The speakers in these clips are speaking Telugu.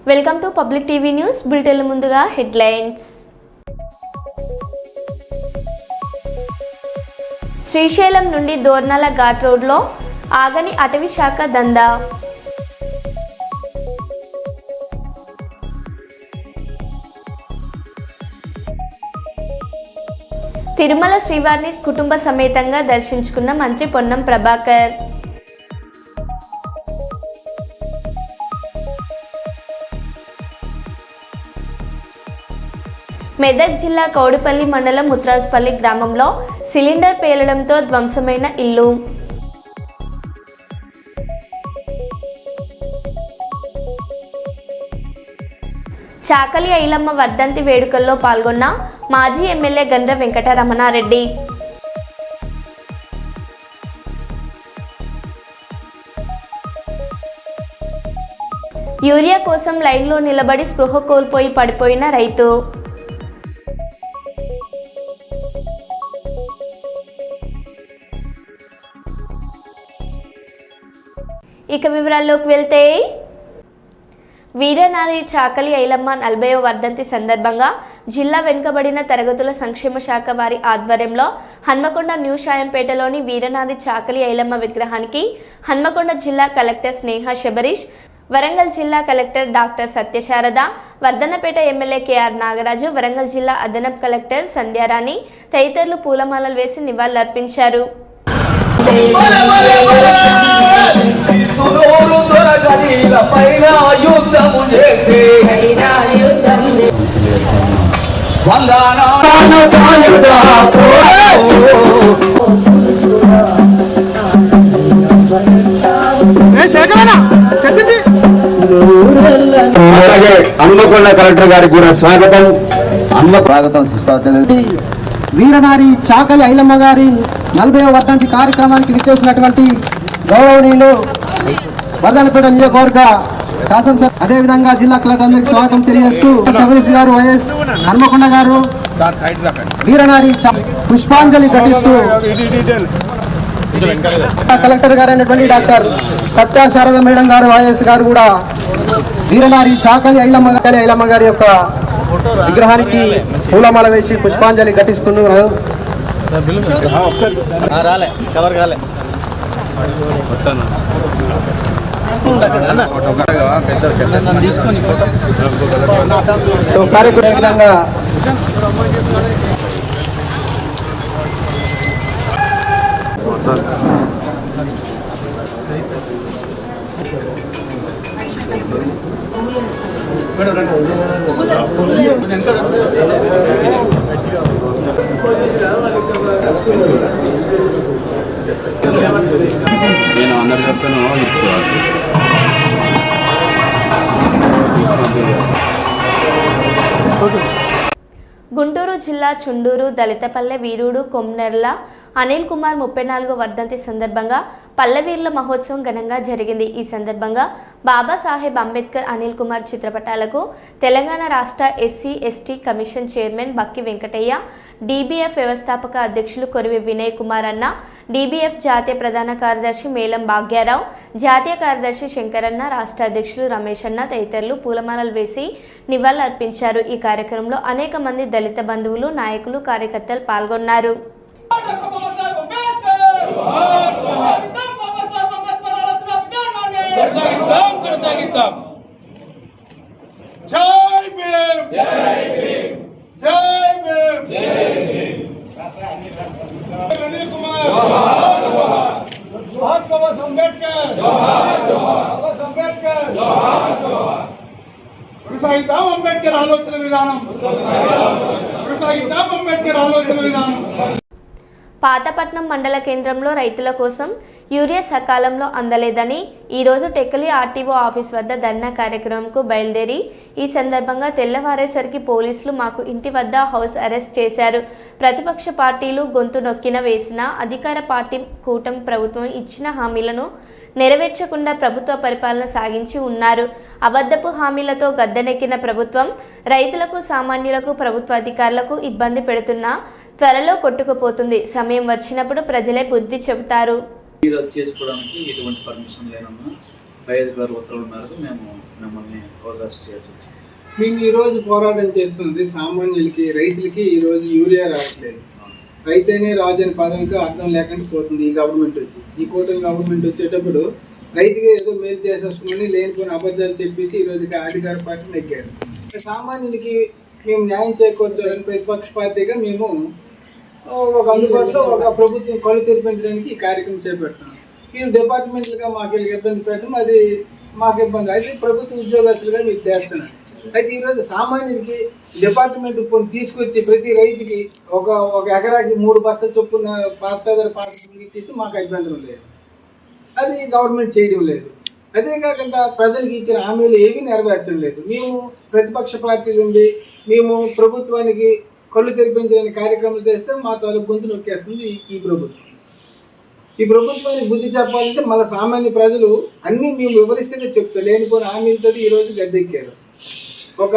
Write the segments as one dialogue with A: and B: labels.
A: Welcome to public TV news bulletin ముందుగా హెడ్లైన్స్. శ్రీశైలం నుండి దోర్నాల ఘాట్ రోడ్లో ఆగని అటవీ శాఖ దందా. తిరుమల శ్రీవారిని కుటుంబ సమేతంగా దర్శించుకున్న మంత్రి పొన్నం ప్రభాకర్. మెదక్ జిల్లా కౌడిపల్లి మండలం ముత్రాజ్పల్లి గ్రామంలో సిలిండర్ పేలడంతో ధ్వంసమైన ఇల్లు. చాకలి ఐలమ్మ వర్ధంతి వేడుకల్లో పాల్గొన్న మాజీ ఎమ్మెల్యే గండ్ర వెంకటరమణారెడ్డి. యూరియా కోసం లైన్లో నిలబడి స్పృహ కోల్పోయి పడిపోయిన రైతు. ఇక వివరాల్లోకి వెళ్తే, వీరనారి చాకలి ఐలమ్మ 40వ వర్ధంతి సందర్భంగా జిల్లా వెనుకబడిన తరగతుల సంక్షేమ శాఖ వారి ఆధ్వర్యంలో హన్మకొండ న్యూ షాయంపేటలోని వీరనారి చాకలి ఐలమ్మ విగ్రహానికి హన్మకొండ జిల్లా కలెక్టర్ స్నేహ శబరీష్, వరంగల్ జిల్లా collector doctor Satyasarada, Wardhannapet MLA KR Nagaraju, Warangal జిల్లా అదనపు కలెక్టర్ సంధ్యారాణి తదితరులు పూలమాలలు వేసి నివాళులర్పించారు.
B: హన్మకొండ కలెక్టర్ గారికి కూడా స్వాగతం.
C: వీరనారి చాకలి ఐలమ్మ గారి 40వ వర్ధంతి కార్యక్రమానికి విచ్చేసినటువంటి గౌరవనీయులు వర్ధన్నపేట నియోజకవర్గ శాసనసభ, అదేవిధంగా జిల్లా కలెక్టర్ అందరికి స్వాగతం తెలియజేస్తూ శబరీష్ గారు, వైఎస్ హన్మకొండ గారు వీరనారి పుష్పాంజలి ఘటిస్తూ కలెక్టర్ గారు అయినటువంటి డాక్టర్ సత్యశారద మేడం గారు, వైఎస్ గారు కూడా వీరనారి చాకలి ఐలమ్మ గారి యొక్క విగ్రహానికి పూలమాల వేసి పుష్పాంజలి ఘటిస్తున్నారు. సో కార్యక్రమం విధంగా
B: నేను అందరు చెప్తాను.
A: గుంటూరు జిల్లా చుండూరు దళితపల్లె వీరుడు కొమ్నెర్ల అనిల్ కుమార్ 34వ వర్ధంతి సందర్భంగా పల్లెవీరుల మహోత్సవం ఘనంగా జరిగింది. ఈ సందర్భంగా బాబాసాహెబ్ అంబేద్కర్ అనిల్ కుమార్ చిత్రపటాలకు తెలంగాణ రాష్ట్ర ఎస్సీ ఎస్టీ కమిషన్ చైర్మన్ బక్కి వెంకటయ్య, డీబీఎఫ్ వ్యవస్థాపక అధ్యక్షులు కొరివి వినయ్ కుమార్ అన్న, డీబీఎఫ్ జాతీయ ప్రధాన కార్యదర్శి మేలం భాగ్యారావు, జాతీయ కార్యదర్శి శంకరన్న, రాష్ట్ర అధ్యక్షులు రమేష్ అన్న తదితరులు పూలమాలలు వేసి నివాళులర్పించారు. ఈ కార్యక్రమంలో అనేక మంది దళిత బంధువులు, నాయకులు, కార్యకర్తలు పాల్గొన్నారు.
D: అంబేద్కర్ ఆలోచన విధానం.
A: పాతపట్నం మండల కేంద్రంలో రైతుల కోసం యూరియా సకాలంలో అందలేదని ఈరోజు టెక్కలి ఆర్టీఓ ఆఫీస్ వద్ద ధర్నా కార్యక్రమంకు బయలుదేరి ఈ సందర్భంగా తెల్లవారేసరికి పోలీసులు మాకు ఇంటి వద్ద హౌస్ అరెస్ట్ చేశారు. ప్రతిపక్ష పార్టీలు గొంతు నొక్కిన వేసిన అధికార పార్టీ కూటమి ప్రభుత్వం ఇచ్చిన హామీలను నెరవేర్చకుండా ప్రభుత్వ పరిపాలన సాగించి ఉన్నారు. అబద్ధపు హామీలతో గద్దెనెక్కిన ప్రభుత్వం రైతులకు, సామాన్యులకు, ప్రభుత్వ అధికారులకు ఇబ్బంది పెడుతున్నా త్వరలో కొట్టుకుపోతుంది. సమయం వచ్చినప్పుడు ప్రజలే బుద్ధి చెబుతారు.
E: రద్దు చేసుకోవడానికి ఎటువంటి పర్మిషన్ లేనమ్మా. పై అధికారుల ఉత్తర్వుల మేరకు మేము మిమ్మల్ని అరెస్ట్ చేయాల్సి వచ్చింది.
F: మేము ఈరోజు పోరాటం చేస్తుంది సామాన్యులకి, రైతులకి ఈరోజు యూరియా రావట్లేదు. రైతేనే రాజు అనే పదవికి అర్థం లేకుండా పోతుంది ఈ గవర్నమెంట్ వచ్చి. ఈ కూటమి గవర్నమెంట్ వచ్చేటప్పుడు రైతుగా ఏదో మేలు చేసేస్తుందని లేనిపోయిన అబద్ధాలు చెప్పేసి ఈరోజు అధికార పార్టీ నెగ్గారు. సామాన్యులకి మేము న్యాయం చేకూర్చాలని ప్రతిపక్ష పార్టీగా మేము ఒక అందుబాటులో ఒక ప్రభుత్వం కళ్ళు తెరిపించడానికి ఈ కార్యక్రమం చేపడుతున్నాం. వీళ్ళు డిపార్ట్మెంట్లుగా మాకు ఇబ్బంది పెట్టడం అది మాకు ఇబ్బంది. అయితే ప్రభుత్వ ఉద్యోగస్తులుగా మీరు చేస్తున్నారు. అయితే ఈరోజు సామాన్యుడికి డిపార్ట్మెంట్ తీసుకొచ్చి ప్రతి రైతుకి ఒక ఎకరాకి 3 బస్తాలు చొప్పున పేదల పాత్రలు ఇచ్చేసి మాకు అభ్యంతరం లేదు. అది గవర్నమెంట్ చేయడం లేదు. అదే కాకుండా ప్రజలకు ఇచ్చిన హామీలు ఏమీ నెరవేర్చడం లేదు. మేము ప్రతిపక్ష పార్టీ నుండి మేము ప్రభుత్వానికి కళ్ళు తెరిపించడానికి కార్యక్రమాలు చేస్తే మా తాలూకు గొంతు నొక్కేస్తుంది ఈ ప్రభుత్వం. ఈ ప్రభుత్వానికి బుద్ధి చెప్పాలంటే మళ్ళీ సామాన్య ప్రజలు అన్నీ మేము వివరిస్తేనే చెప్తాం. లేనిపోయిన హామీలతో ఈరోజు గద్దెక్కారు. ఒక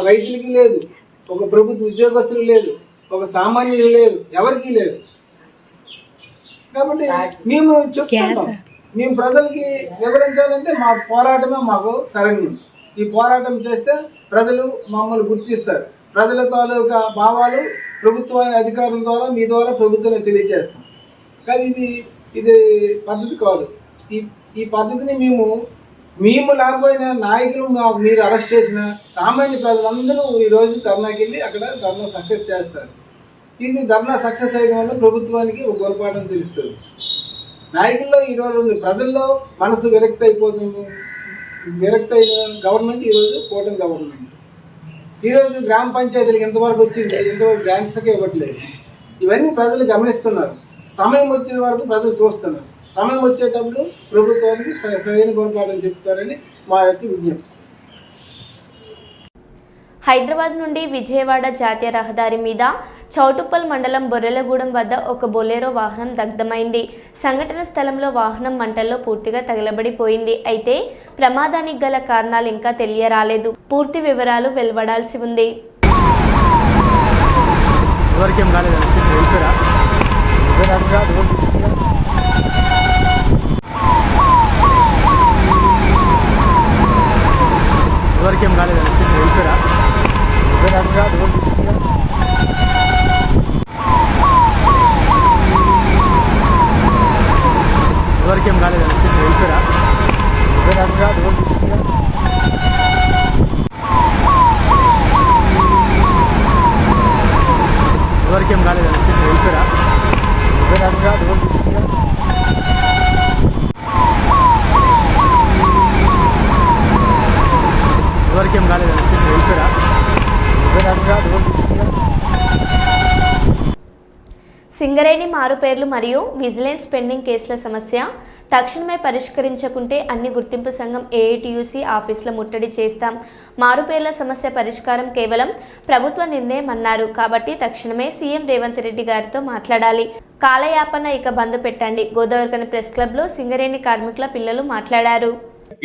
F: రైతులకి లేదు, ఒక ప్రభుత్వ ఉద్యోగస్తులు లేదు, ఒక సామాన్యులు లేదు, ఎవరికీ లేదు. కాబట్టి మేము చెప్తున్నాం, మేము ప్రజలకి వివరించాలంటే మా పోరాటమే మాకు శరణ్యం. ఈ పోరాటం చేస్తే ప్రజలు మమ్మల్ని గుర్తిస్తారు. ప్రజల తాలూకా భావాలు ప్రభుత్వాన్ని అధికారుల ద్వారా మీ ద్వారా ప్రభుత్వానికి తెలియజేస్తాం. కానీ ఇది పద్ధతి కాదు. ఈ పద్ధతిని మేము లేకపోయినా నాయకులు మీరు అరెస్ట్ చేసిన సామాన్య ప్రజలందరూ ఈరోజు ధర్నాకి వెళ్ళి అక్కడ ధర్నా సక్సెస్ చేస్తారు. ఇది ధర్నా సక్సెస్ అయిన వల్ల ప్రభుత్వానికి ఒక గుణపాఠం తెలుస్తుంది. నాయకుల్లో ఈరోజు ఉంది, ప్రజల్లో మనసు విరక్తి అయిపోతుంది. విరక్తి అయిన గవర్నమెంట్ ఈరోజు కూటమి గవర్నమెంట్. ఈరోజు గ్రామ పంచాయతీలకు ఎంతవరకు వచ్చింది, ఎంతవరకు గ్రాంట్స్కే ఇవ్వట్లేదు. ఇవన్నీ ప్రజలు గమనిస్తున్నారు. సమయం వచ్చిన వరకు ప్రజలు చూస్తున్నారు. సమయం వచ్చేటప్పుడు ప్రభుత్వానికి సరైన గుణపాఠం చెప్తారని మా యొక్క విజ్ఞప్తి.
A: హైదరాబాద్ నుండి విజయవాడ జాతీయ రహదారి మీద చౌటుప్పల్ మండలం బొర్రెలగూడెం వద్ద ఒక బొలెరో వాహనం దగ్ధమైంది. సంఘటన స్థలంలో వాహనం మంటల్లో పూర్తిగా తగలబడిపోయింది. అయితే ప్రమాదానికి గల కారణాలు ఇంకా తెలియరాలేదు. పూర్తి వివరాలు వెలువడాల్సి ఉంది.
G: ఎవరికేం కాలేదని వచ్చేసి వెళ్తారా? ఎవరికేం కాలేదని వచ్చేసి వెళ్తారా? ఎవరికేం కాలేదని వచ్చేసి వెళ్తారా? ఎవరికేం కాలేదని వచ్చేసి వెళ్తారా?
A: సింగరేణి మారుపేర్లు మరియు విజిలెన్స్ పెండింగ్ కేసుల సమస్య తక్షణమే పరిష్కరించకుంటే అన్ని గుర్తింపు సంఘం ఏఐటియుసి ఆఫీసుల ముట్టడి చేస్తాం. మారుపేర్ల సమస్య పరిష్కారం కేవలం ప్రభుత్వ నిర్ణయం అన్నారు. కాబట్టి తక్షణమే సీఎం రేవంత్ రెడ్డి గారితో మాట్లాడాలి. కాలయాపన ఇక బంద్ పెట్టండి. గోదావరిఖని ప్రెస్ క్లబ్ లో సింగరేణి కార్మికుల పిల్లలు మాట్లాడారు.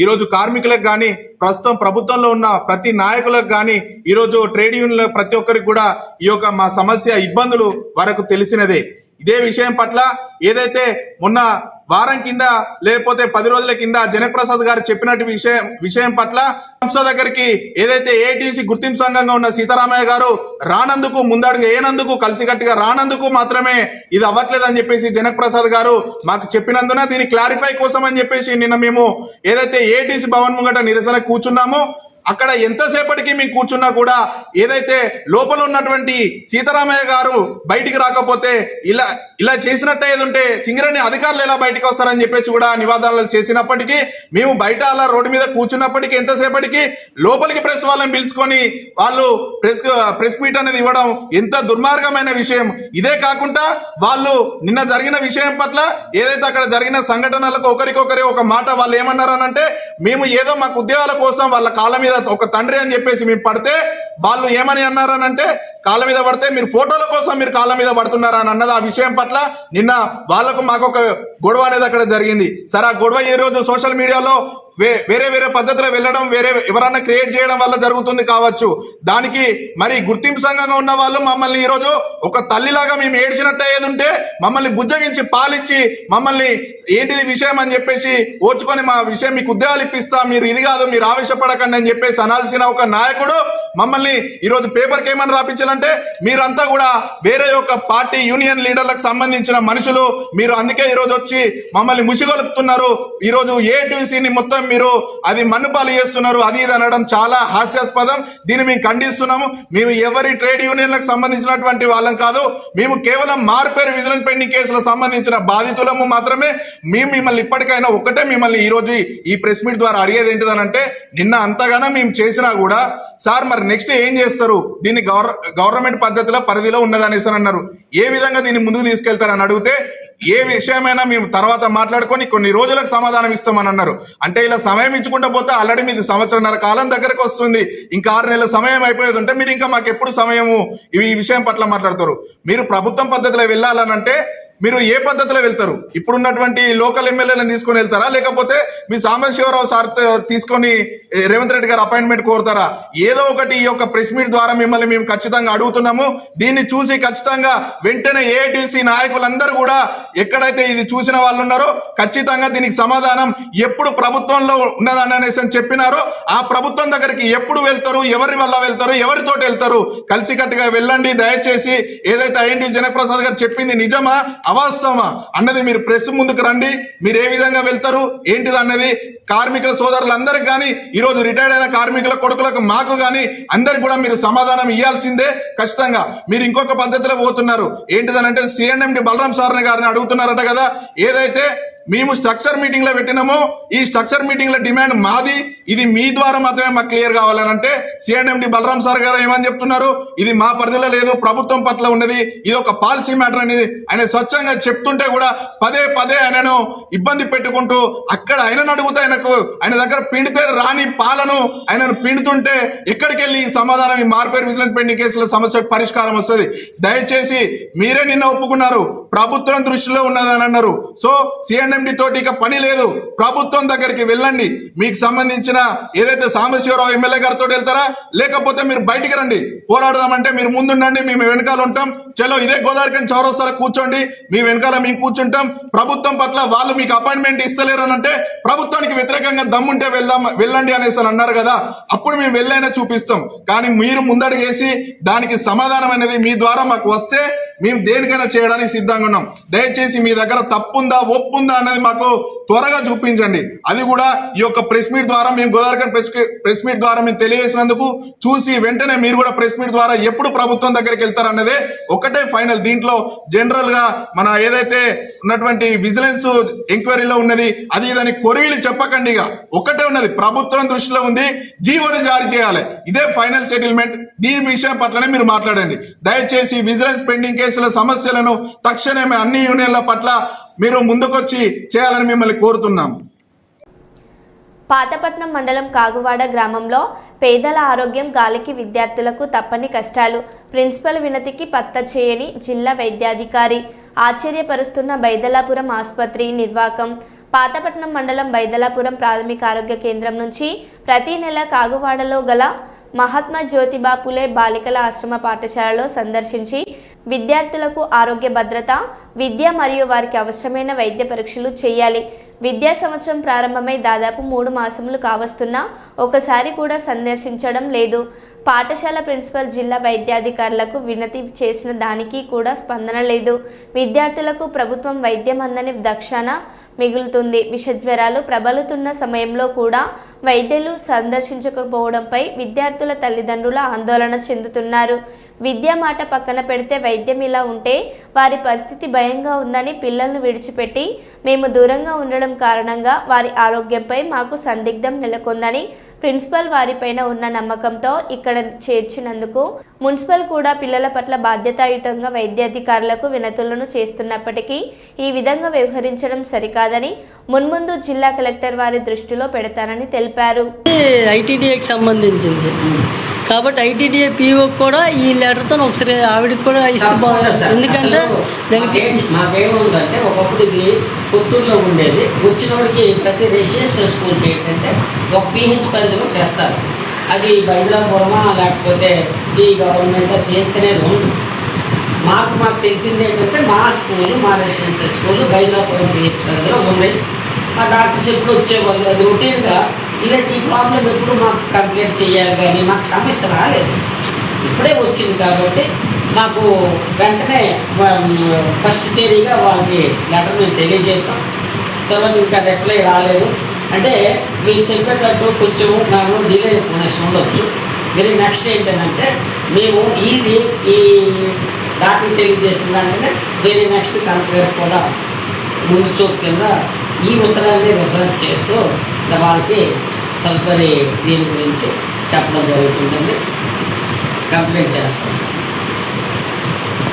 H: ఈరోజు కార్మికులకు కానీ ప్రస్తుతం ప్రభుత్వంలో ఉన్న ప్రతి నాయకులకు కానీ ఈరోజు ట్రేడ్ యూనియన్ల ప్రతి ఒక్కరికి కూడా ఈ యొక్క మా సమస్య ఇబ్బందులు వరకు తెలిసినదే. ఇదే విషయం పట్ల ఏదైతే మొన్న వారం కింద లేకపోతే 10 రోజుల కింద జనప్రసాద్ గారు చెప్పినట్టు విషయం పట్ల సంస్థ దగ్గరికి ఏదైతే ఏఐటీసీ గుర్తింపు సంఘంగా ఉన్న సీతారామయ్య గారు రానందుకు, ముందడుగు వేయనందుకు, కలిసికట్టుగా రానందుకు మాత్రమే ఇది అవ్వట్లేదని చెప్పేసి జనప్రసాద్ గారు మాకు చెప్పినందున దీని క్లారిఫై కోసం అని చెప్పేసి నిన్న మేము ఏదైతే ఏఐటీసీ భవన్ ముంగట నిరసన కూర్చున్నామో అక్కడ ఎంతసేపటికి మేము కూర్చున్నా కూడా ఏదైతే లోపల ఉన్నటువంటి సీతారామయ్య గారు బయటికి రాకపోతే ఇలా చేసినట్టు ఏదుంటే సింగరేణి అధికారులు ఎలా బయటకు వస్తారని చెప్పేసి కూడా నివాదాలు చేసినప్పటికీ మేము బయట అలా రోడ్డు మీద కూర్చున్నప్పటికీ ఎంతసేపటికి లోపలికి ప్రెస్ వాళ్ళని పిలుచుకొని వాళ్ళు ప్రెస్ మీట్ అనేది ఇవ్వడం ఎంత దుర్మార్గమైన విషయం. ఇదే కాకుండా వాళ్ళు నిన్న జరిగిన విషయం పట్ల ఏదైతే అక్కడ జరిగిన సంఘటనలకు ఒకరికొకరి ఒక మాట వాళ్ళు ఏమన్నారనంటే మేము ఏదో మాకు ఉద్యోగాల కోసం వాళ్ళ కాళ్ళ మీద ఒక తండ్రి అని చెప్పేసి మేము పడితే వాళ్ళు ఏమని అన్నారనంటే కాళ్ళ మీద పడితే మీరు ఫోటోల కోసం మీరు కాళ్ళ మీద పడుతున్నారా అని అన్నది. ఆ విషయం పట్ల నిన్న వాళ్ళకు మాకు ఒక గొడవ అనేది అక్కడ జరిగింది. సరే ఆ గొడవ ఈ రోజు సోషల్ మీడియాలో వేరే పద్ధతిలో వెళ్ళడం, ఎవరన్నా క్రియేట్ చేయడం వల్ల జరుగుతుంది కావచ్చు. దానికి మరి గుర్తింపు సంఘంగా ఉన్న వాళ్ళు మమ్మల్ని ఈరోజు ఒక తల్లిలాగా మేము ఏడ్చినట్టు ఏది ఉంటే మమ్మల్ని బుజ్జగించి పాలిచ్చి మమ్మల్ని ఏంటిది విషయం అని చెప్పేసి ఓచుకొని మా విషయం మీకు ఉద్యోగాలు ఇప్పిస్తా, మీరు ఇది కాదు, మీరు ఆవేశపడకండి అని చెప్పేసి అనాల్సిన ఒక నాయకుడు మమ్మల్ని ఈరోజు పేపర్కి ఏమని రాపించాలంటే మీరంతా కూడా వేరే ఒక పార్టీ యూనియన్ లీడర్లకు సంబంధించిన మనుషులు, మీరు అందుకే ఈరోజు వచ్చి మమ్మల్ని ముసిగొలుపుతున్నారు, ఈరోజు ఏటీసీని మొత్తం మీరు అది మన్నుపాలు చేస్తున్నారు, అది ఇది అనడం చాలా హాస్యాస్పదం. దీన్ని మేము ఖండిస్తున్నాము. మేము ఎవరి ట్రేడ్ యూనియన్లకు సంబంధించినటువంటి వాళ్ళం కాదు, మేము కేవలం మారుపేరు విజిలెన్స్ పెండింగ్ కేసులకు సంబంధించిన బాధితులము మాత్రమే. మేము మిమ్మల్ని ఇప్పటికైనా ఒకటే మిమ్మల్ని ఈరోజు ఈ ప్రెస్ మీట్ ద్వారా అడిగేది ఏంటిదనంటే, నిన్న అంతగానో మేము చేసినా కూడా సార్ మరి నెక్స్ట్ ఏం చేస్తారు, దీన్ని గవర్నమెంట్ పద్ధతిలో పరిధిలో ఉన్నదనేసి అన్నారు. ఏ విధంగా దీన్ని ముందుకు తీసుకెళ్తారని అడిగితే ఏ విషయమైనా మేము తర్వాత మాట్లాడుకొని కొన్ని రోజులకు సమాధానం ఇస్తామని అన్నారు. అంటే ఇలా సమయం ఇచ్చుకుంటూ పోతే ఆల్రెడీ మీది 1.5 సంవత్సరాల కాలం దగ్గరకు వస్తుంది, ఇంకా 6 నెలల సమయం అయిపోయేది ఉంటే మీరు ఇంకా మాకు ఎప్పుడు సమయము ఈ విషయం పట్ల మాట్లాడతారు? మీరు ప్రభుత్వం పద్ధతిలో వెళ్ళాలనంటే మీరు ఏ పద్ధతిలో వెళ్తారు? ఇప్పుడున్నటువంటి లోకల్ ఎమ్మెల్యేలను తీసుకొని వెళ్తారా, లేకపోతే మీ సాంబశివరావు సార్ తీసుకొని రేవంత్ రెడ్డి గారు అపాయింట్మెంట్ కోరుతారా? ఏదో ఒకటి ఈ యొక్క ప్రెస్ మీట్ ద్వారా మిమ్మల్ని మేము ఖచ్చితంగా అడుగుతున్నాము. దీన్ని చూసి ఖచ్చితంగా వెంటనే ఏఐటీసీ నాయకులందరూ కూడా ఎక్కడైతే ఇది చూసిన వాళ్ళు ఉన్నారో ఖచ్చితంగా దీనికి సమాధానం ఎప్పుడు ప్రభుత్వంలో ఉన్నదని అనేసి చెప్పినారో ఆ ప్రభుత్వం దగ్గరికి ఎప్పుడు వెళ్తారు, ఎవరి వల్ల వెళ్తారు, ఎవరితోటి వెళ్తారు, కలిసికట్టుగా వెళ్ళండి. దయచేసి ఏదైతే ఐఎన్టీ జనప్రసాద్ గారు చెప్పింది నిజమా అవాస్తవమా అన్నది మీరు ప్రెస్ ముందుకు రండి. మీరు ఏ విధంగా వెళ్తారు ఏంటిది అన్నది కార్మికుల సోదరులందరికి కానీ, ఈరోజు రిటైర్డ్ అయిన కార్మికుల కొడుకులకు మాకు కానీ అందరికి కూడా మీరు సమాధానం ఇవ్వాల్సిందే ఖచ్చితంగా. మీరు ఇంకొక పద్ధతిలో పోతున్నారు. ఏంటిదనంటే సిఎండి బలరాం సార్ గారిని అడుగుతున్నారట కదా, ఏదైతే మేము స్ట్రక్చర్ మీటింగ్ లో పెట్టినామో ఈ స్ట్రక్చర్ మీటింగ్ లో డిమాండ్ మాది, ఇది మీ ద్వారా మాత్రమే మాకు క్లియర్ కావాలనంటే సిఎండి బలరాం సార్ గారు ఏమని చెప్తున్నారు, ఇది మా పరిధిలో లేదు, ప్రభుత్వం పట్ల ఉన్నది, ఇది ఒక పాలసీ మ్యాటర్ అనేది ఆయన స్వచ్ఛంగా చెప్తుంటే కూడా పదే పదే ఆయనను ఇబ్బంది పెట్టుకుంటూ అక్కడ ఆయనను అడుగుతా ఆయన దగ్గర పిండితే రాని పాలను ఆయనను పిండుతుంటే ఎక్కడికి వెళ్ళి ఈ సమాధానం ఈ మార్పేరు విజిలెన్స్ పెండింగ్ కేసుల సమస్యకు పరిష్కారం వస్తుంది? దయచేసి మీరే నిన్న ఒప్పుకున్నారు ప్రభుత్వం దృష్టిలో ఉన్నదని అన్నారు. సో సిఎండి తోటి ఇక పని లేదు, ప్రభుత్వం దగ్గరికి వెళ్ళండి. మీకు సంబంధించిన ఏదైతే సాంబశివరావు ఎమ్మెల్యే గారితో వెళ్తారా, లేకపోతే మీరు బయటికి రండి, పోరాడదామంటే మీరు ముందుండండి, మేము వెనకాల ఉంటాం. చలో ఇదే గోదావరికని చౌరస్తాలో కూర్చోండి, మీ వెనకాల మేము కూర్చుంటాం. ప్రభుత్వం పట్ల వాళ్ళు మీకు అపాయింట్మెంట్ ఇస్తలేరు అని అంటే ప్రభుత్వానికి వ్యతిరేకంగా దమ్ముంటే వెళ్ళండి అనేసి అన్నారు కదా, అప్పుడు మేము వెళ్ళైనా చూపిస్తాం. కానీ మీరు ముందడుగేసి దానికి సమాధానం అనేది మీ ద్వారా మాకు వస్తే మేము దేనికైనా చేయడానికి సిద్ధంగా ఉన్నాం. దయచేసి మీ దగ్గర తప్పుందా ఒప్పుందా అన్నది మాకు త్వరగా చూపించండి. అది కూడా ఈ యొక్క ప్రెస్ మీట్ ద్వారా మేము గోదావరికని ప్రెస్ మీట్ ద్వారా మేము తెలియజేసినందుకు చూసి వెంటనే మీరు కూడా ప్రెస్ మీట్ ద్వారా ఎప్పుడు ప్రభుత్వం దగ్గరికి వెళ్తారన్నదే ఒకటే ఫైనల్. దీంట్లో జనరల్ గా మన ఏదైతే ఉన్నటువంటి విజిలెన్స్ ఎంక్వైరీలో ఉన్నది అది ఇదని కొరివిలు చెప్పకండి. ఇక ఒకటే ఉన్నది, ప్రభుత్వం దృష్టిలో ఉంది, జీవోని జారీ చేయాలి, ఇదే ఫైనల్ సెటిల్మెంట్. దీని విషయం పట్లనే మీరు మాట్లాడండి. దయచేసి విజిలెన్స్ పెండింగ్ కేసుల సమస్యలను తక్షణమే అన్ని యూనియన్ల పట్ల మీరు ముందుకొచ్చి చేయాలని మిమ్మల్ని కోరుతున్నాం.
A: పాతపట్నం మండలం కాగువాడ గ్రామంలో పేదల ఆరోగ్యం గాలికి విద్యార్థులకు తప్పని కష్టాలు. ప్రిన్సిపల్ వినతికి పత్త చేయని జిల్లా వైద్యాధికారి. ఆశ్చర్యపరుస్తున్న బైదలాపురం ఆసుపత్రి నిర్వాకం. పాతపట్నం మండలం బైదలాపురం ప్రాథమిక ఆరోగ్య కేంద్రం నుంచి ప్రతి నెల కాగువాడలో గల మహాత్మా జ్యోతిబా పులే బాలికల ఆశ్రమ పాఠశాలలో సందర్శించి విద్యార్థులకు ఆరోగ్య భద్రత, విద్య మరియు వారికి అవసరమైన వైద్య పరీక్షలు చేయాలి. విద్యా సంవత్సరం ప్రారంభమై దాదాపు 3 మాసములు కావస్తున్నా ఒకసారి కూడా సందర్శించడం లేదు. పాఠశాల ప్రిన్సిపల్ జిల్లా వైద్యాధికారులకు వినతి చేసిన దానికి కూడా స్పందన లేదు. విద్యార్థులకు ప్రభుత్వం వైద్యం అందని దక్షాన మిగులుతుంది. విషజ్వరాలు ప్రబలుతున్న సమయంలో కూడా వైద్యులు సందర్శించకపోవడంపై విద్యార్థుల తల్లిదండ్రుల ఆందోళన చెందుతున్నారు. విద్య మాట పక్కన పెడితే వైద్యం ఇలా ఉంటే వారి పరిస్థితి భయంగా ఉందని పిల్లలను విడిచిపెట్టి మేము దూరంగా ఉండడం కారణంగా వారి ఆరోగ్యంపై మాకు సందిగ్ధం నెలకొందని ప్రిన్సిపల్ వారిపైన ఉన్న నమ్మకంతో ఇక్కడ చేర్చినందుకు మున్సిపల్ కూడా పిల్లల పట్ల బాధ్యతాయుతంగా వైద్యాధికారులకు వినతులను చేస్తున్నప్పటికీ ఈ విధంగా వ్యవహరించడం సరికాదని మున్ముందు జిల్లా కలెక్టర్ వారి దృష్టిలో పెడతారని తెలిపారు.
I: ఐటీడీఏకి సంబంధించింది కాబట్టి ఐటీడీఏ పీఓ కూడా ఈ లెటర్తో ఒకసారి ఆవిడకి కూడా ఇస్తే బాగుంటుంది. ఎందుకంటే దానికి
J: మాకేముందంటే ఒకప్పుడు ఇది పుత్తూరులో ఉండేది, వచ్చినప్పటికి ప్రతి రెసిడెన్షియల్ స్కూల్కి ఏంటంటే ఒక పిహెచ్ పరిధిలో చేస్తారు. అది బైదలాపురమా లేకపోతే ఈ గవర్నమెంట్ సిఎస్ అనేది ఉంది. మాకు మాకు తెలిసింది ఏంటంటే మా స్కూలు, మా రెసిడెన్షియల్ స్కూల్ బైలాపురం పిహెచ్ పరిధిలో ఉన్నాయి. మా డాక్టర్స్ ఎప్పుడు వచ్చేవాళ్ళు, అది రొటీన్గా. ఇలాంటి ఈ ప్రాబ్లం ఎప్పుడు మాకు కంప్లైంట్ చేయాలి, కానీ మాకు సమస్య రాలేదు. ఇప్పుడే వచ్చింది కాబట్టి మాకు వెంటనే ఫస్ట్ చర్యగా వాళ్ళకి లెటర్ మేము తెలియజేస్తాం. తర్వాత ఇంకా రిప్లై రాలేదు అంటే మీరు చెప్పేటట్టు కొంచెం నాకు డిలే ఉండొచ్చు. మీరు నెక్స్ట్ ఏంటంటే మేము ఈ డాక్టర్ తెలియజేసిన దాంట్లోనే వేరే నెక్స్ట్ కలెక్టర్ కూడా ముందు చూపు కింద ఈ ఉత్తరాన్ని రిఫరెన్స్ చేస్తూ వాళ్ళకి తదుపరి దీని గురించి చెప్పడం జరుగుతుందండి. కంప్లైంట్ చేస్తాం సార్.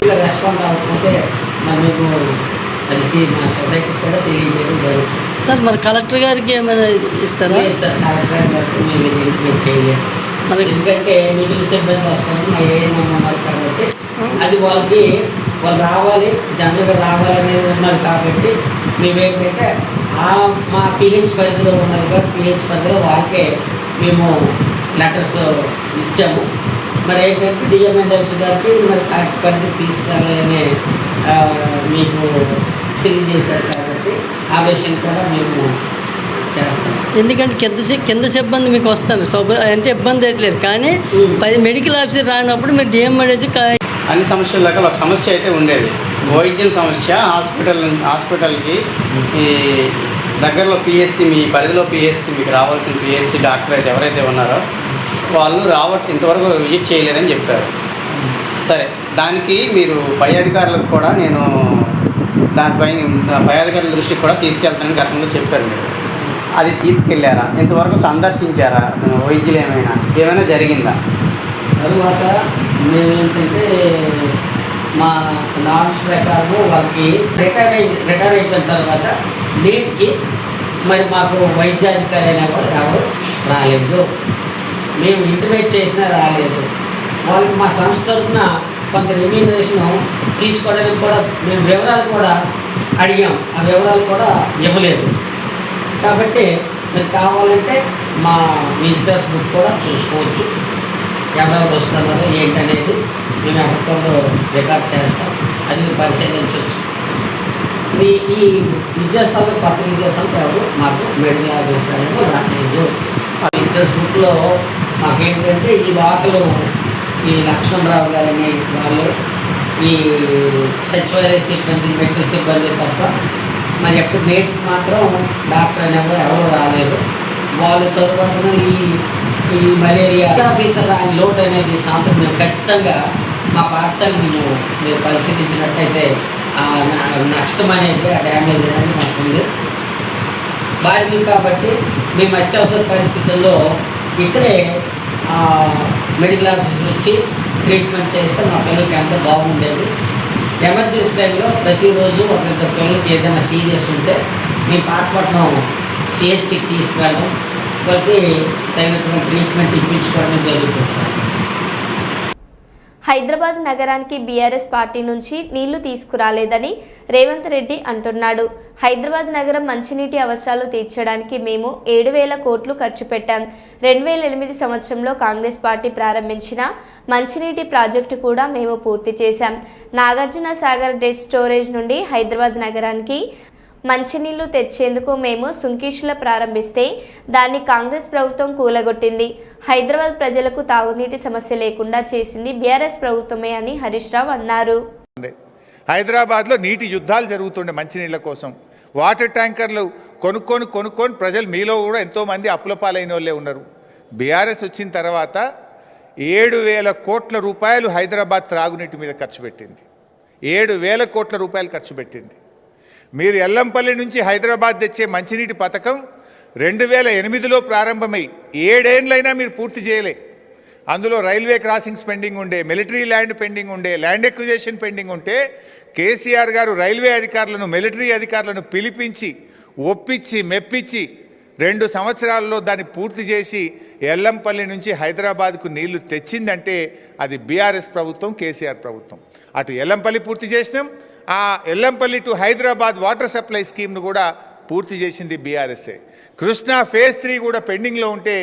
J: ఇలా రెస్పాండ్ అవ్వకపోతే మరి మీకు అది మా సొసైటీకి కూడా తెలియజేయడం జరుగుతుంది
I: సార్. మరి కలెక్టర్ గారికి ఏమైనా ఇస్తారా?
J: లేదు సార్, కలెక్టర్ గారికి మేము ఇంటిమేట్ చేయలేదు. మరి ఎందుకంటే మిగిలిన సిబ్బంది వస్తుంది, మా ఏఎన్ఎం ఉన్నారు కాబట్టి అది వాళ్ళు రావాలి, జనరల్గా రావాలనేది ఉన్నారు కాబట్టి మేమేంటంటే మా పిహెచ్ పరిధిలో ఉన్నారు కాబట్టి పిహెచ్ పరిధిలో వాళ్ళకే మేము లెటర్స్ ఇచ్చాము. మరి ఏంటంటే డిఎంఎన్ఎఫ్స్ గారికి మరి కరెక్ట్ పరిధి తీసుకురావాలని మీకు తెలియజేశారు కాబట్టి ఆ విషయం కూడా మేము చేస్తాం.
I: ఎందుకంటే కింద సిబ్బంది మీకు వస్తారు అంటే ఇబ్బంది అయ్యట్లేదు, కానీ మెడికల్ ఆఫీసర్ రానప్పుడు మీరు డిఎంఎన్ఎఫ్
C: అన్ని సమస్యల దగ్గర ఒక సమస్య అయితే ఉండేది. వైద్యం సమస్య, హాస్పిటల్కి ఈ దగ్గరలో పిఎస్సి, మీ పరిధిలో పిఎస్సి, మీకు రావాల్సిన పిఎస్సి డాక్టర్ అయితే ఎవరైతే ఉన్నారో వాళ్ళు ఇంతవరకు విజిట్ చేయలేదని చెప్పారు. సరే, దానికి మీరు పై అధికారులకు కూడా నేను దానిపై పై అధికారుల దృష్టికి కూడా తీసుకెళ్తానని గతంలో చెప్పారు. మీరు అది తీసుకెళ్ళారా? ఇంతవరకు సందర్శించారా? వైద్యులు ఏమైనా జరిగిందా?
J: తరువాత మేమేంటంటే మా నార్మ్స్ ప్రకారం వాళ్ళకి రిటైర్ అయిపోయిన తర్వాత నేటికి మరి మాకు వైద్యాధికారి అనేవారు ఎవరు రాలేదు. మేము ఇంటిమేట్ చేసినా రాలేదు. వాళ్ళకి మా సంస్థ తరఫున కొంత రెమ్యూనరేషన్ తీసుకోవడానికి కూడా మేము వివరాలు కూడా అడిగాం, ఆ వివరాలు కూడా ఇవ్వలేదు. కాబట్టి మీరు కావాలంటే మా విజిటర్స్ బుక్ కూడా చూసుకోవచ్చు, ఎవరెవరు వస్తున్నారో ఏంటనేది మేము అకౌంట్లో రికార్డ్ చేస్తాం, అది మీరు పరిశీలించవచ్చు. ఈ విద్యాస్థానం కొత్త విద్యాస్థానం ఎవరు మాకు మెడికల్ ఆఫీసర్ అనేది రాలేదు. ఆ విజిటర్స్ బుక్లో మాకేంటంటే ఈ వాకలు ఈ లక్ష్మణరావు గారని వాళ్ళు ఈ సచివాలయ సిబ్బంది, మెడికల్ సిబ్బంది తప్ప మరి ఎప్పుడు నేటికి మాత్రం డాక్టర్ అనేవారు ఎవరు రాలేదు. వాళ్ళ తరువాత ఈ మలేరియా ఆఫీసర్ అని లోటు అనేది సాయంత్రం మేము ఖచ్చితంగా మా పాఠశాలని మీరు పరిశీలించినట్టయితే ఆ నష్టం అనేది, ఆ డ్యామేజ్ అనేది మాకు ఉంది. బాధ్యులు కాబట్టి మేము అత్యవసర పరిస్థితుల్లో ఇక్కడే మెడికల్ ఆఫీసర్ వచ్చి ట్రీట్మెంట్ చేస్తే మా పిల్లలకి ఎంతో బాగుండేది. ఎమర్జెన్సీ టైంలో ప్రతిరోజు ఒక ఇద్దరు పిల్లలకి ఏదైనా సీరియస్ ఉంటే మేము పాతపట్నం సిహెచ్సికి తీసుకురావడం, వాళ్ళకి తగినటువంటి ట్రీట్మెంట్ ఇప్పించుకోవడం జరుగుతుంది సార్.
A: హైదరాబాద్ నగరానికి బీఆర్ఎస్ పార్టీ నుంచి నీళ్లు తీసుకురాలేదని రేవంత్ రెడ్డి అంటున్నాడు. హైదరాబాద్ నగరం మంచినీటి అవసరాలు తీర్చడానికి మేము 7,000 కోట్లు ఖర్చు పెట్టాం. 2008 సంవత్సరంలో కాంగ్రెస్ పార్టీ ప్రారంభించిన మంచినీటి ప్రాజెక్టు కూడా మేము పూర్తి చేశాం. నాగార్జున సాగర్ డెడ్ స్టోరేజ్ నుండి హైదరాబాద్ నగరానికి మంచినీళ్లు తెచ్చేందుకు మేము సుంకీషుల ప్రారంభిస్తే దాన్ని కాంగ్రెస్ ప్రభుత్వం కూలగొట్టింది. హైదరాబాద్ ప్రజలకు తాగునీటి సమస్య లేకుండా చేసింది బీఆర్ఎస్ ప్రభుత్వమే అని హరీష్ రావు అన్నారు.
K: హైదరాబాద్లో నీటి యుద్ధాలు జరుగుతుండే మంచినీళ్ళ కోసం. వాటర్ ట్యాంకర్లు కొనుక్కొని ప్రజలు మీలో కూడా ఎంతోమంది అప్పుల పాలైన వాళ్ళే ఉన్నారు. బీఆర్ఎస్ వచ్చిన తర్వాత 7,000 కోట్ల రూపాయలు హైదరాబాద్ త్రాగునీటి మీద ఖర్చు పెట్టింది. 7,000 కోట్ల రూపాయలు ఖర్చు పెట్టింది. మీరు ఎల్లంపల్లి నుంచి హైదరాబాద్ తెచ్చే మంచినీటి పథకం 2008లో ప్రారంభమై 7 ఏళ్ళైనా మీరు పూర్తి చేయలే. అందులో రైల్వే క్రాసింగ్స్ పెండింగ్ ఉండే, మిలిటరీ ల్యాండ్ పెండింగ్ ఉండే, ల్యాండ్ ఎక్విజేషన్ పెండింగ్ ఉంటే కేసీఆర్ గారు రైల్వే అధికారులను, మిలిటరీ అధికారులను పిలిపించి ఒప్పించి మెప్పించి 2 సంవత్సరాల్లో దాన్ని పూర్తి చేసి ఎల్లంపల్లి నుంచి హైదరాబాద్కు నీళ్లు తెచ్చిందంటే అది బీఆర్ఎస్ ప్రభుత్వం, కేసీఆర్ ప్రభుత్వం. అటు ఎల్లంపల్లి పూర్తి చేసినాం, ఆ Yellampalli to Hyderabad water supply స్కీమ్ను కూడా పూర్తి చేసింది బీఆర్ఎస్ఏ. కృష్ణా ఫేజ్ 3 కూడా పెండింగ్లో ఉంటే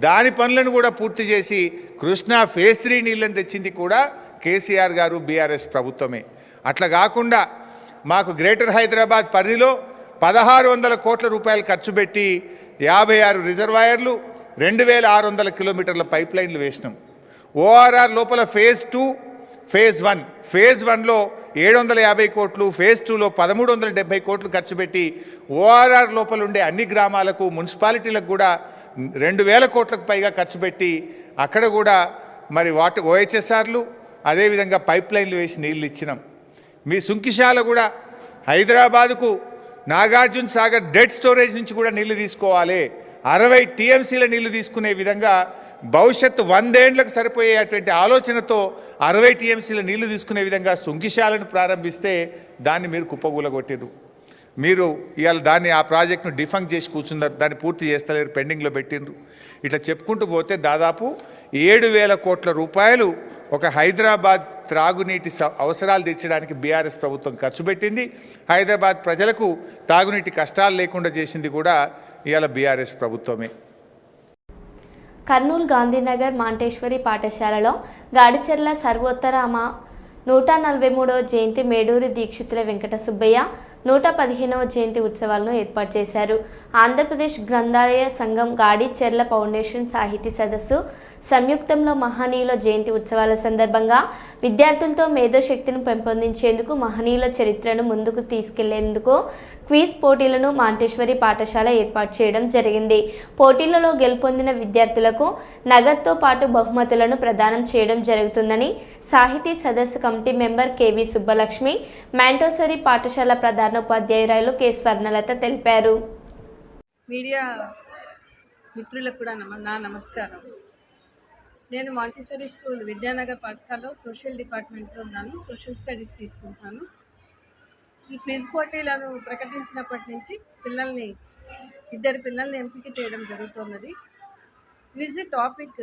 K: దాని పనులను కూడా పూర్తి చేసి కృష్ణా ఫేజ్ 3 నీళ్ళని తెచ్చింది కూడా కేసీఆర్ గారు బీఆర్ఎస్ ప్రభుత్వమే. అట్లా కాకుండా మాకు గ్రేటర్ హైదరాబాద్ పరిధిలో 1600 కోట్ల రూపాయలు ఖర్చు పెట్టి 56 రిజర్వాయర్లు 2600 కిలోమీటర్ల పైప్ లైన్లు వేసినాం. ఓఆర్ఆర్ లోపల ఫేజ్ 2 ఫేజ్ 1లో 750 కోట్లు, ఫేజ్ 2లో 1370 కోట్లు ఖర్చు పెట్టి ఓఆర్ఆర్ లోపల ఉండే అన్ని గ్రామాలకు మున్సిపాలిటీలకు కూడా 2000 కోట్లకు పైగా ఖర్చు పెట్టి అక్కడ కూడా మరి ఓహెచ్ఎస్ఆర్లు అదేవిధంగా పైప్ లైన్లు వేసి నీళ్ళు ఇచ్చినాం. మీ సుంకిశాల కూడా హైదరాబాదుకు నాగార్జున సాగర్ డెడ్ స్టోరేజ్ నుంచి కూడా నీళ్లు తీసుకోవాలి. 60 టీఎంసీల నీళ్లు తీసుకునే విధంగా భవిష్యత్తు 100 ఏళ్లకు సరిపోయేటువంటి ఆలోచనతో 60 టీఎంసీల నీళ్లు తీసుకునే విధంగా సుంకిశాలను ప్రారంభిస్తే దాన్ని మీరు కుప్పగూలగొట్టారు. మీరు ఇవాళ ఆ ప్రాజెక్టును డిఫంక్ చేసి కూర్చున్నారు, దాన్ని పూర్తి చేస్తలేరు, పెండింగ్లో పెట్టిండ్రు. ఇట్లా చెప్పుకుంటూ పోతే దాదాపు 7,000 కోట్ల రూపాయలు ఒక హైదరాబాద్ త్రాగునీటి అవసరాలు తీర్చడానికి బీఆర్ఎస్ ప్రభుత్వం ఖర్చు పెట్టింది. హైదరాబాద్ ప్రజలకు తాగునీటి కష్టాలు లేకుండా చేసింది కూడా ఇవాళ బీఆర్ఎస్ ప్రభుత్వమే.
A: కర్నూలు గాంధీనగర్ మాంటేశ్వరి పాఠశాలలో గాడిచెర్ల సర్వోత్తరామ 143వ జయంతి మేడూరి దీక్షితుల వెంకట సుబ్బయ్య 115వ జయంతి ఉత్సవాలను ఏర్పాటు చేశారు. ఆంధ్రప్రదేశ్ గ్రంథాలయ సంఘం గాడిచెర్ల ఫౌండేషన్ సాహితీ సదస్సు సంయుక్తంలో మహనీయుల జయంతి ఉత్సవాల సందర్భంగా విద్యార్థులతో మేధోశక్తిని పెంపొందించేందుకు మహనీయుల చరిత్రను ముందుకు తీసుకెళ్లేందుకు క్విజ్ పోటీలను మాంటేశ్వరి పాఠశాల ఏర్పాటు చేయడం జరిగింది. పోటీలలో గెలుపొందిన విద్యార్థులకు నగదుతో పాటు బహుమతులను ప్రదానం చేయడం జరుగుతుందని సాహితీ సదస్సు కమిటీ మెంబర్ కేవి సుబ్బలక్ష్మి, మాంటేశ్వరి పాఠశాల ప్రధానోపాధ్యాయురాలు కె స్వర్ణలత తెలిపారు.
L: మీడియా మిత్రులకు కూడా నా నమస్కారం. నేను మాంటేశ్వరి స్కూల్ విద్యానగర్ పాఠశాలలో సోషల్ డిపార్ట్మెంట్లో ఉన్నాను. సోషల్ స్టడీస్ తీసుకుంటున్నాను. ఈ క్విజ్ పోటీలను ప్రకటించినప్పటి నుంచి ఇద్దరు పిల్లల్ని ఎంపిక చేయడం జరుగుతున్నది. క్విజ్ టాపిక్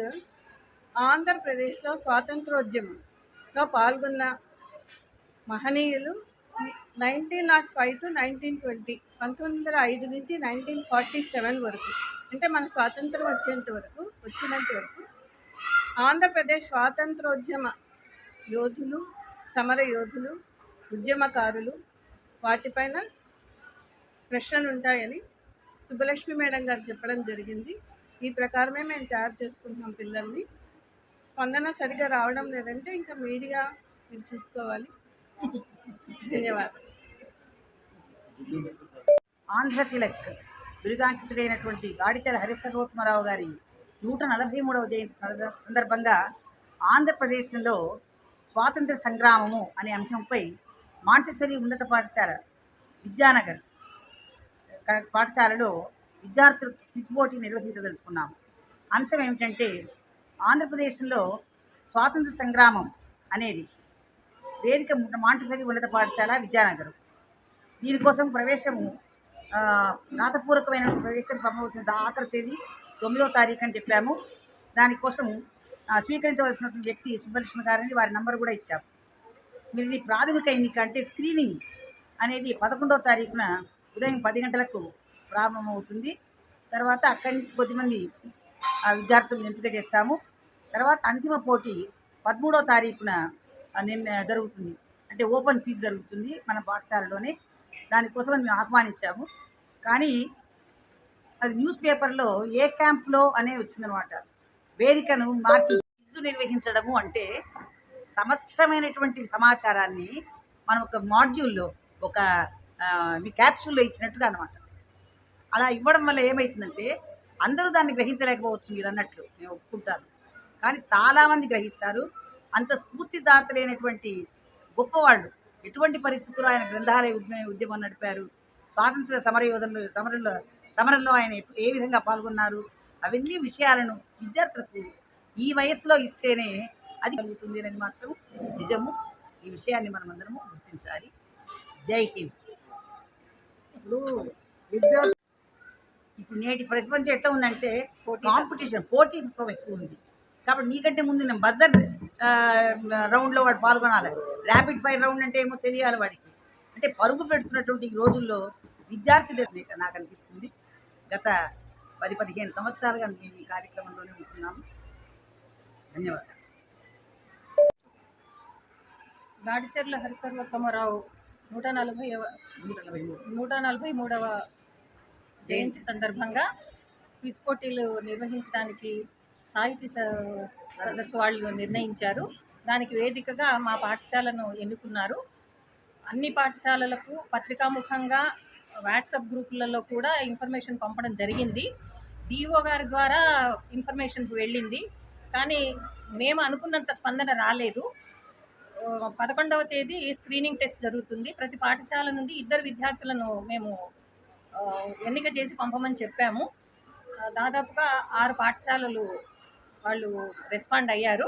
L: ఆంధ్రప్రదేశ్లో స్వాతంత్రోద్యమంలో పాల్గొన్న మహనీయులు 1905 to 1920, 1905 నుంచి 1947 వరకు, అంటే మన స్వాతంత్రం వచ్చినంత వరకు ఆంధ్రప్రదేశ్ స్వాతంత్రోద్యమ యోధులు, సమర యోధులు, ఉద్యమకారులు వాటిపైన ప్రశ్నలు ఉంటాయని సుబ్బలక్ష్మి మేడం గారు చెప్పడం జరిగింది. ఈ ప్రకారమే మేము తయారు చేసుకుంటున్నాం పిల్లల్ని. స్పందన సరిగా రావడం లేదంటే ఇంకా మీడియా మీరు చూసుకోవాలి. ధన్యవాదాలు.
M: ఆంధ్ర తిలక్ బిరుదాంకితుడైనటువంటి గాడిచెర్ల హరిసర్వోత్తమరావు గారి 143వ జయంతి సందర్భంగా ఆంధ్రప్రదేశ్లో స్వాతంత్ర సంగ్రామము అనే అంశంపై మాంటేశ్వరి ఉన్నత పాఠశాల విద్యానగర్ పాఠశాలలో విద్యార్థులు క్విజ్ పోటీ నిర్వహించదలుచుకున్నాము. అంశం ఏమిటంటే ఆంధ్రప్రదేశ్లో స్వాతంత్ర సంగ్రామం అనేది వేదిక మాంటేశ్వరి ఉన్నత పాఠశాల విద్యానగర్. దీనికోసం ప్రవేశము రాతపూర్వకమైన ప్రవేశం పంపవలసిన ఆఖరి తేదీ 9వ తారీఖు అని చెప్పాము. దానికోసం స్వీకరించవలసినటువంటి వ్యక్తి సుబ్బలక్ష్మి గారని వారి నంబర్ కూడా ఇచ్చాము. మీరు ఇది ప్రాథమిక ఎన్నిక అంటే స్క్రీనింగ్ అనేది 11వ తారీఖున ఉదయం 10 గంటలకు ప్రారంభమవుతుంది. తర్వాత అక్కడి నుంచి కొద్దిమంది విద్యార్థులను ఎంపిక చేస్తాము. తర్వాత అంతిమ పోటీ 13వ తారీఖున జరుగుతుంది. అంటే ఓపెన్ క్విజ్ జరుగుతుంది మన పాఠశాలలోనే. దానికోసం మేము ఆహ్వానించాము. కానీ అది న్యూస్ పేపర్లో ఏ క్యాంప్లో అనే వచ్చిందనమాట. వేదికను మార్చి క్విజ్ నిర్వహించడము అంటే సమస్తమైనటువంటి సమాచారాన్ని మనం ఒక మాడ్యూల్లో ఒక మీ క్యాప్సూల్లో ఇచ్చినట్టుగా అనమాట. అలా ఇవ్వడం వల్ల ఏమవుతుందంటే అందరూ దాన్ని గ్రహించలేకపోవచ్చు. మీరు అన్నట్లు నేను ఒప్పుకుంటాను. కానీ చాలామంది గ్రహిస్తారు. అంత స్ఫూర్తిదాతలైనటువంటి గొప్పవాళ్ళు ఎటువంటి పరిస్థితుల్లో ఆయన గ్రంథాలయ ఉద్యమం నడిపారు, స్వాతంత్ర సమరంలో ఆయన ఏ విధంగా పాల్గొన్నారు, అవన్నీ విషయాలను విద్యార్థులకు ఈ వయసులో ఇస్తేనే అది కలుగుతుంది అనేది మాత్రం నిజము. ఈ విషయాన్ని మనం అందరము గుర్తించాలి. జై హింద్. ఇప్పుడు నేటి ప్రతిపంచం ఎట్లా ఉందంటే కాంపిటీషన్, పోటీ ఎక్కువ ఉంది. కాబట్టి నీకంటే ముందు నేను బజర్ రౌండ్లో వాడు పాల్గొనాలి. ర్యాపిడ్ ఫైర్ రౌండ్ అంటే ఏమో తెలియాలి వాడికి. అంటే పరుగు పెడుతున్నటువంటి ఈ రోజుల్లో విద్యార్థి నాకు అనిపిస్తుంది. గత 10-15 సంవత్సరాలుగా మేము ఈ కార్యక్రమంలోనే ఉంటున్నాము. ధన్యవాదాలు.
L: గాడిచెర్ల హరిసర్వోత్తమరావు 143వ జయంతి సందర్భంగా క్విజ్ పోటీలు నిర్వహించడానికి సాహితీ సదస్సు వాళ్ళు నిర్ణయించారు. దానికి వేదికగా మా పాఠశాలను ఎన్నుకున్నారు. అన్ని పాఠశాలలకు పత్రికాముఖంగా వాట్సాప్ గ్రూపులలో కూడా ఇన్ఫర్మేషన్ పంపడం జరిగింది. డిఓ గారి ద్వారా ఇన్ఫర్మేషన్ వెళ్ళింది, కానీ మేము అనుకున్నంత స్పందన రాలేదు. 11వ తేదీ స్క్రీనింగ్ టెస్ట్ జరుగుతుంది. ప్రతి పాఠశాల నుండి 2 విద్యార్థులను మేము ఎన్నిక చేసి పంపమని చెప్పాము. దాదాపుగా 6 పాఠశాలలు వాళ్ళు రెస్పాండ్ అయ్యారు.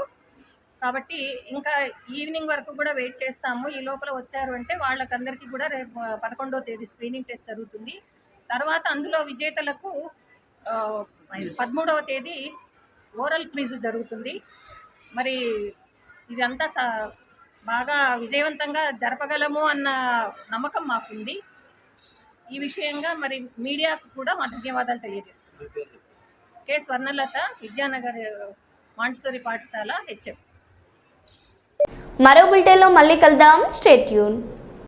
L: కాబట్టి ఇంకా ఈవినింగ్ వరకు కూడా వెయిట్ చేస్తాము. ఈ లోపల వచ్చారు అంటే వాళ్ళకందరికీ కూడా రేపు 11వ తేదీ స్క్రీనింగ్ టెస్ట్ జరుగుతుంది. తర్వాత అందులో విజేతలకు 13వ తేదీ ఓరల్ క్విజ్ జరుగుతుంది. మరి ఇదంతా బాగా విజయవంతంగా జరపగలము అన్న నమ్మకం మాకుంది. ఈ విషయంగా మరి మీడియాకు కూడా మా ధన్యవాదాలు తెలియజేస్తున్నాం. కె స్వర్ణలత, విద్యానగర్ మాంటిసోరీ పాఠశాల, హెచ్ఎం.
A: మరో బులెటిన్లో మళ్ళీ కలుద్దాం. Stay tune.